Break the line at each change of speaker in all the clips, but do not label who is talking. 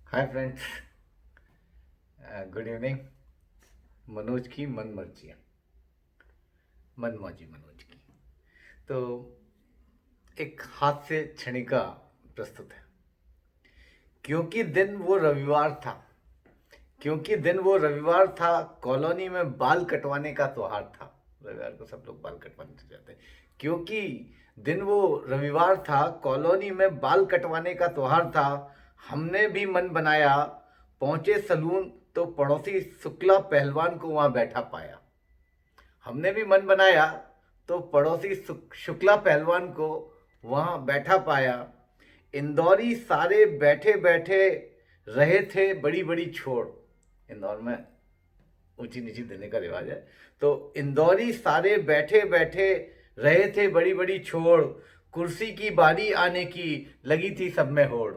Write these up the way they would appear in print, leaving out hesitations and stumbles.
Hi friends, good evening. Manoj की मन मर्जियाँ, मनमौजी मनोज की। तो एक हास्य क्षणिका प्रस्तुत है। क्योंकि दिन वो रविवार था, क्योंकि दिन वो रविवार था, कॉलोनी में बाल कटवाने का त्योहार था। रविवार को सब लोग बाल कटवाने जाते हैं। क्योंकि दिन वो रविवार था, कॉलोनी में बाल कटवाने का त्योहार था। हमने भी मन बनाया, पहुंचे सलून तो पड़ोसी शुक्ला पहलवान को वहां बैठा पाया। हमने भी मन बनाया तो पड़ोसी शुक्ला पहलवान को वहां बैठा पाया। इंदौरी सारे बैठे बैठे रहे थे बड़ी बड़ी छोड़। इंदौर में ऊंची नीची देने का रिवाज है। तो इंदौरी सारे बैठे बैठे रहे थे बड़ी बड़ी छोड़। कुर्सी की बारी आने की लगी थी सब में होड़।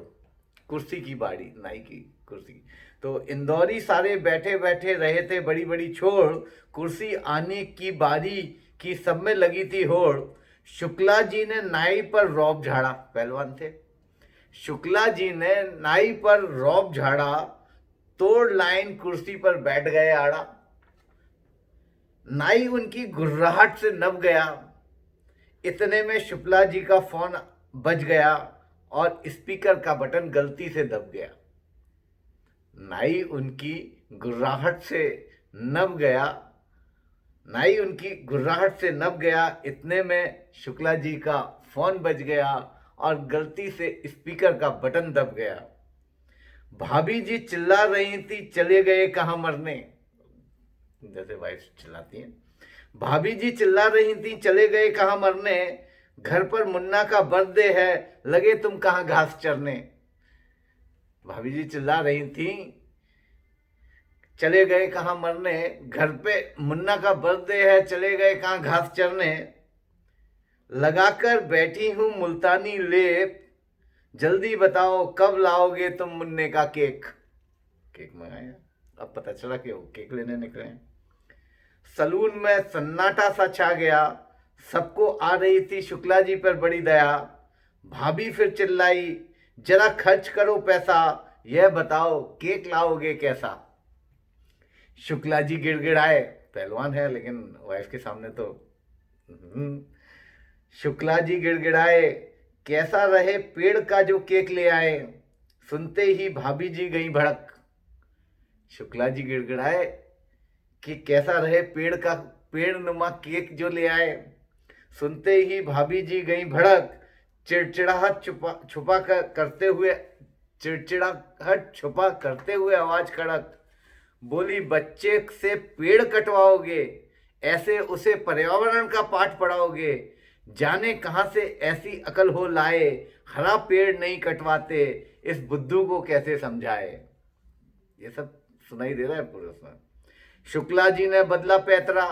कुर्सी की बारी, नाई की कुर्सी। तो इंदौरी सारे बैठे बैठे रहे थे बड़ी बड़ी छोड़। कुर्सी आने की बारी की सब में लगी थी होड़। शुक्ला जी ने नाई पर रौब झाड़ा, पहलवान थे। शुक्ला जी ने नाई पर रौब झाड़ा, तोड़ लाइन कुर्सी पर बैठ गए आड़ा। नाई उनकी गुर्राहट से नब गया। इतने में शुक्ला जी का फोन बज गया और स्पीकर का बटन गलती से दब गया। नाई उनकी गुर्राहट से नब गया, नाई उनकी गुर्राहट से नब गया। इतने में शुक्ला जी का फोन बज गया और गलती से स्पीकर का बटन दब गया। भाभी जी चिल्ला रही थी, चले गए कहां मरने, जैसे वाइफ चिल्लाती हैं। भाभी जी चिल्ला रही थी, चले गए कहां मरने। घर पर मुन्ना का बर्थडे है, लगे तुम कहां घास चरने। भाभी जी चिल्ला रही थी, चले गए कहां मरने। घर पे मुन्ना का बर्थडे है, चले गए कहां घास चरने। लगाकर बैठी हूं मुल्तानी लेप, जल्दी बताओ कब लाओगे तुम मुन्ने का केक। केक मंगाया, अब पता चला कि वो केक लेने निकले हैं। सलून में सन्नाटा सा छा गया। सबको आ रही थी शुक्ला जी पर बड़ी दया। भाभी फिर चिल्लाई, जरा खर्च करो पैसा, यह बताओ केक लाओगे कैसा। शुक्ला जी गिड़गिड़ाए, पहलवान है लेकिन वाइफ के सामने तो शुक्ला जी गिड़गिड़ाए, कैसा रहे पेड़ का जो केक ले आए। सुनते ही भाभी जी गई भड़क। शुक्ला जी गिड़गिड़ाए कि कैसा रहे पेड़ नुमा केक जो ले आए। सुनते ही भाभी जी गई भड़क। चिड़चिड़ाहट छुपा करते हुए, चिड़चिड़ाहट छुपा करते हुए आवाज कड़क बोली, बच्चे से पेड़ कटवाओगे, ऐसे उसे पर्यावरण का पाठ पढ़ाओगे। जाने कहां से ऐसी अकल हो लाए, हरा पेड़ नहीं कटवाते, इस बुद्धू को कैसे समझाए। ये सब सुनाई दे रहा है पूरे उसमें। शुक्ला जी ने बदला पैतरा,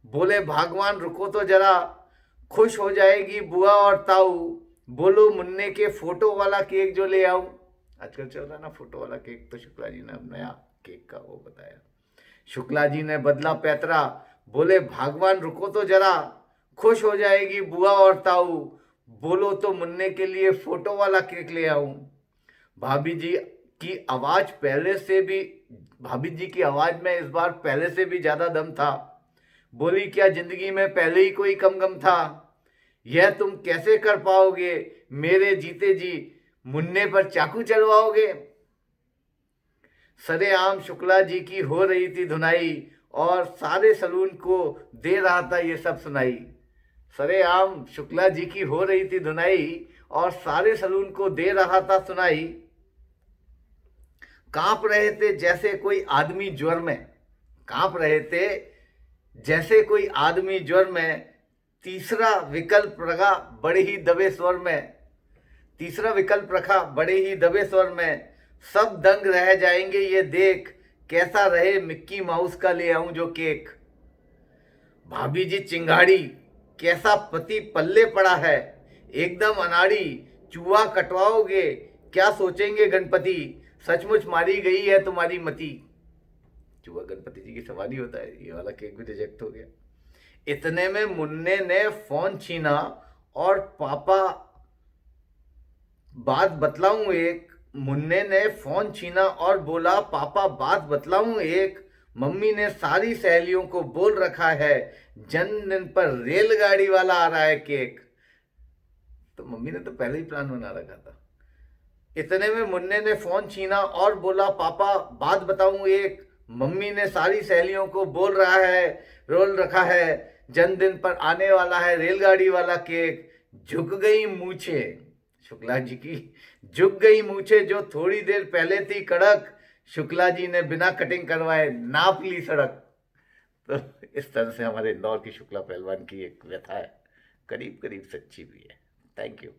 बोले भगवान रुको तो जरा, खुश हो जाएगी बुआ और ताऊ, बोलो मुन्ने के फोटो वाला केक जो ले आऊं। आजकल चल रहा है ना फोटो वाला केक, तो शुक्ला जी ने अब नया केक का वो बताया। शुक्ला जी ने बदला पैतरा, बोले भगवान रुको तो जरा, खुश हो जाएगी बुआ और ताऊ, बोलो तो मुन्ने के लिए फोटो वाला केक ले आऊं। भाभी जी की आवाज पहले से भी भाभी जी की आवाज में इस बार पहले से भी ज्यादा दम था। बोली, क्या जिंदगी में पहले ही कोई कम गम था, यह तुम कैसे कर पाओगे, मेरे जीते जी मुन्ने पर चाकू चलवाओगे। सरेआम शुक्ला जी की हो रही थी धुनाई और सारे सलून को दे रहा था ये सब सुनाई। सरेआम शुक्ला जी की हो रही थी धुनाई और सारे सलून को दे रहा था सुनाई। कांप रहे थे जैसे कोई आदमी ज्वर में, कांप रहे थे जैसे कोई आदमी ज्वर में। तीसरा विकल्प रखा बड़े ही दबे स्वर में, तीसरा विकल्प रखा बड़े ही दबे स्वर में। सब दंग रह जाएंगे ये देख, कैसा रहे मिक्की माउस का ले आऊं जो केक। भाभी जी चिंगाड़ी, कैसा पति पल्ले पड़ा है, एकदम अनाड़ी, चूहा कटवाओगे क्या सोचेंगे गणपति, सचमुच मारी गई है तुम्हारी मति। चूहा गणपति जी की सवारी होता है, ये वाला केक भी रिजेक्ट हो गया। इतने में मुन्ने ने फोन छीना और पापा बात बतलाऊं एक, मुन्ने ने फोन छीना और बोला, पापा बात बतलाऊं एक, मम्मी ने सारी सहेलियों को बोल रखा है, जन्मदिन पर रेलगाड़ी वाला आ रहा है केक। तो मम्मी ने तो पहले ही प्लान बना रखा था। इतने में मुन्ने ने फोन छीना और बोला, पापा बात बताऊं एक, मम्मी ने सारी सहेलियों को बोल रखा है, जन्मदिन पर आने वाला है रेलगाड़ी वाला केक। झुक गई मूछे, शुक्ला जी की झुक गई मूछे जो थोड़ी देर पहले थी कड़क, शुक्ला जी ने बिना कटिंग करवाए नाप ली सड़क। तो इस तरह से हमारे इंदौर की शुक्ला पहलवान की एक व्यथा है, करीब करीब सच्ची भी है। Thank you.